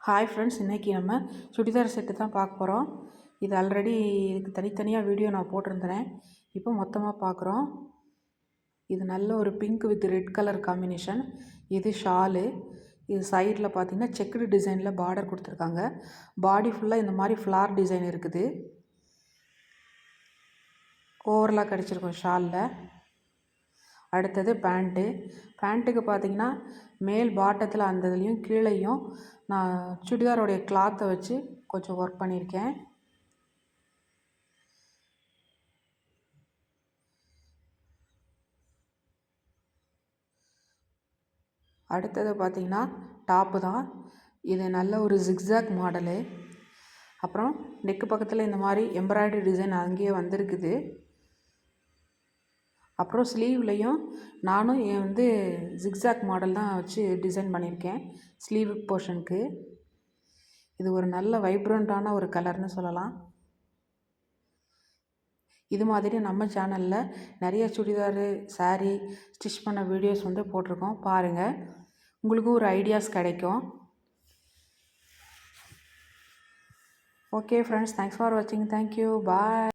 Hi friends, இன்றைக்கி நம்ம churidar set தான் பார்க்க போகிறோம். இது ஆல்ரெடி இதுக்கு தனித்தனியாக வீடியோ நான் போட்டிருந்தேன். இப்போ மொத்தமாக பார்க்குறோம். இது நல்ல ஒரு pink with red colour combination. இது ஷாலு. இது சைடில் பார்த்திங்கன்னா செக்குடு டிசைனில் பார்டர் கொடுத்துருக்காங்க. பாடி ஃபுல்லாக இந்த மாதிரி ஃப்ளார் டிசைன் இருக்குது. ஓவரலாக கிடச்சிருக்கும் ஷாலில். அடுத்தது பேண்ட்டுக்கு பார்த்திங்கன்னா மேல் பாட்டத்தில் அந்த இதுலேயும் கீழேயும் நான் சுடிதாரோடைய கிளாத்தை வச்சு கொஞ்சம் ஒர்க் பண்ணியிருக்கேன். அடுத்தது பார்த்திங்கன்னா டாப்பு தான். இது நல்ல ஒரு ஜிக்ஸாக் மாடலு. அப்புறம் நெக்கு பக்கத்தில் இந்த மாதிரி எம்ப்ராய்டரி டிசைன் அங்கேயே வந்திருக்குது. அப்புறம் ஸ்லீவ்லேயும் நானும் ஜிக்ஸாக் மாடல் தான் வச்சு டிசைன் பண்ணியிருக்கேன் ஸ்லீவ் போர்ஷனுக்கு. இது ஒரு நல்ல வைப்ரண்ட்டான ஒரு கலர்னு சொல்லலாம். இது மாதிரி நம்ம சேனலில் நிறைய சுடிதாரு, சாரீ ஸ்டிச் பண்ண வீடியோஸ் போட்டிருக்கோம். பாருங்கள், உங்களுக்கும் ஒரு ஐடியாஸ் கிடைக்கும். ஓகே ஃப்ரெண்ட்ஸ், தேங்க்ஸ் ஃபார் வாட்சிங். தேங்க்யூ, பாய்.